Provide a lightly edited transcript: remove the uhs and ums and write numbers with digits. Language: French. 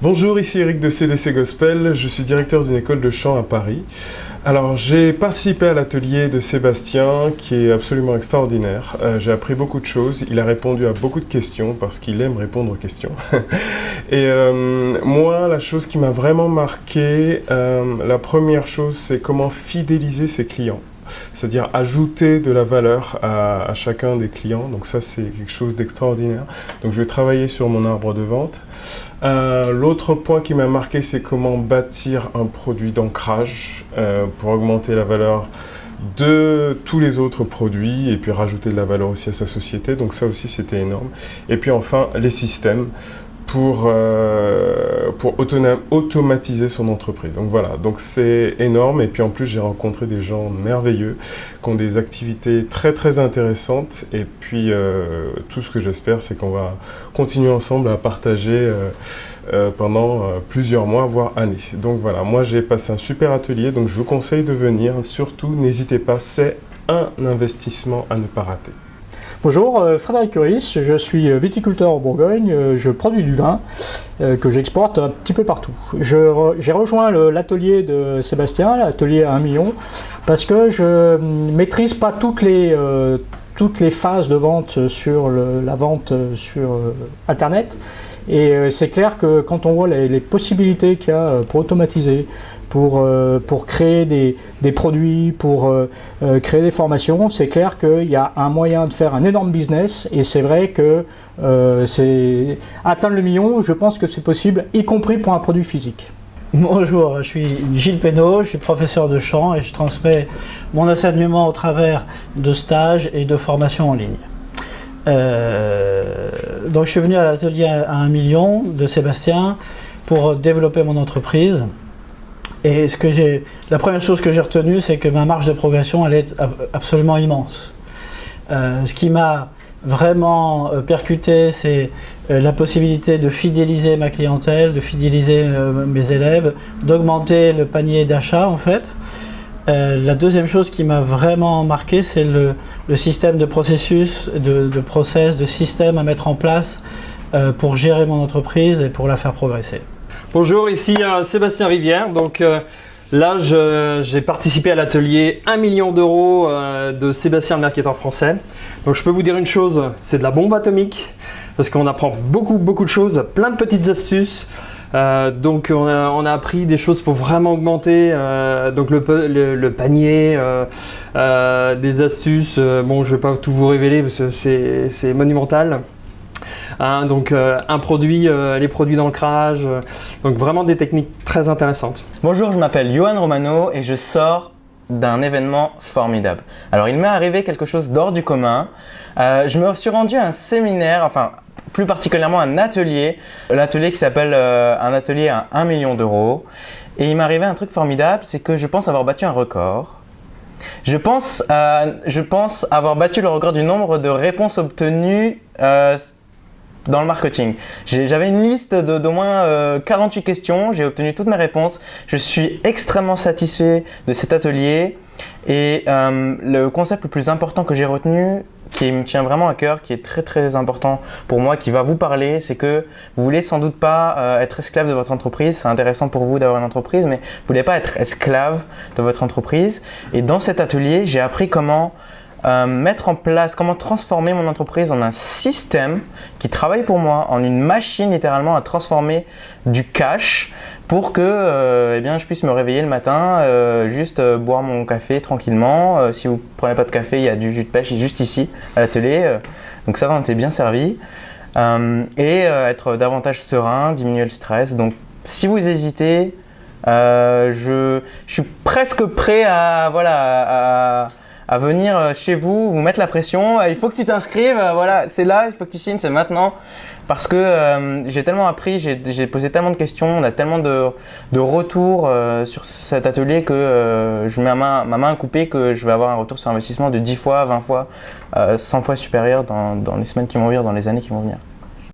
Bonjour, ici Eric de CDC Gospel, je suis directeur d'une école de chant à Paris. Alors j'ai participé à l'atelier de Sébastien qui est absolument extraordinaire. J'ai appris beaucoup de choses, il a répondu à beaucoup de questions parce qu'il aime répondre aux questions. Et moi, la chose qui m'a vraiment marqué, la première chose, c'est comment fidéliser ses clients. C'est-à-dire ajouter de la valeur à chacun des clients. Donc ça, c'est quelque chose d'extraordinaire. Donc je vais travailler sur mon arbre de vente. L'autre point qui m'a marqué, c'est comment bâtir un produit d'ancrage pour augmenter la valeur de tous les autres produits et puis rajouter de la valeur aussi à sa société. Donc ça aussi, c'était énorme. Et puis enfin, les systèmes pour automatiser son entreprise. Donc voilà, donc c'est énorme. Et puis en plus, j'ai rencontré des gens merveilleux qui ont des activités très très intéressantes. Et puis tout ce que j'espère, c'est qu'on va continuer ensemble à partager pendant plusieurs mois, voire années. Donc voilà, moi j'ai passé un super atelier, donc je vous conseille de venir. Surtout, n'hésitez pas, c'est un investissement à ne pas rater. Bonjour, Frédéric Curis, je suis viticulteur en Bourgogne, je produis du vin que j'exporte un petit peu partout. J'ai rejoint l'atelier de Sébastien, l'atelier à 1 million, parce que je ne maîtrise pas toutes les phases de vente sur la vente sur Internet. Et c'est clair que quand on voit les possibilités qu'il y a pour automatiser, pour créer des produits, pour créer des formations, c'est clair qu'il y a un moyen de faire un énorme business. Et c'est vrai que atteindre le million, je pense que c'est possible, y compris pour un produit physique. Bonjour, je suis Gilles Pénaud, je suis professeur de chant et je transmets mon enseignement au travers de stages et de formations en ligne. Donc je suis venu à l'atelier à 1 million de Sébastien pour développer mon entreprise. Et la première chose que j'ai retenue, c'est que ma marge de progression, elle est absolument immense. Ce qui m'a vraiment percuté, c'est la possibilité de fidéliser ma clientèle, de fidéliser mes élèves, d'augmenter le panier d'achat en fait. La deuxième chose qui m'a vraiment marqué, c'est le système de processus, de système à mettre en place pour gérer mon entreprise et pour la faire progresser. Bonjour, ici Sébastien Rivière. Donc là, j'ai participé à l'atelier 1 million d'euros de Sébastien le marketeur français. Donc je peux vous dire une chose, c'est de la bombe atomique parce qu'on apprend beaucoup de choses, plein de petites astuces. Donc on a appris des choses pour vraiment augmenter donc le panier, des astuces. Bon, je ne vais pas tout vous révéler parce que c'est monumental. Donc les produits d'ancrage, donc vraiment des techniques très intéressantes. Bonjour, je m'appelle Johan Romano et je sors d'un événement formidable. Alors il m'est arrivé quelque chose d'hors du commun. Je me suis rendu à un séminaire, enfin plus particulièrement un atelier, l'atelier qui s'appelle un atelier à 1 million d'euros. Et il m'est arrivé un truc formidable, c'est que je pense avoir battu un record. Je pense avoir battu le record du nombre de réponses obtenues dans le marketing. J'avais une liste d'au moins 48 questions, j'ai obtenu toutes mes réponses. Je suis extrêmement satisfait de cet atelier et le concept le plus important que j'ai retenu, qui me tient vraiment à cœur, qui est très très important pour moi, qui va vous parler, c'est que vous voulez sans doute pas être esclave de votre entreprise. C'est intéressant pour vous d'avoir une entreprise, mais vous voulez pas être esclave de votre entreprise. Et dans cet atelier, j'ai appris comment mettre en place, comment transformer mon entreprise en un système qui travaille pour moi, en une machine littéralement à transformer du cash pour que je puisse me réveiller le matin, juste boire mon café tranquillement. Si vous ne prenez pas de café, il y a du jus de pêche juste ici à l'atelier, donc ça va, on était bien servi. Et être davantage serein, diminuer le stress. Donc si vous hésitez, je suis presque prêt à venir chez vous, vous mettre la pression. Il faut que tu t'inscrives, voilà, c'est là, il faut que tu signes, c'est maintenant. Parce que j'ai tellement appris, j'ai posé tellement de questions, on a tellement de retours sur cet atelier que je mets ma main coupée que je vais avoir un retour sur investissement de 10 fois, 20 fois, 100 fois supérieur dans les semaines qui vont venir, dans les années qui vont venir.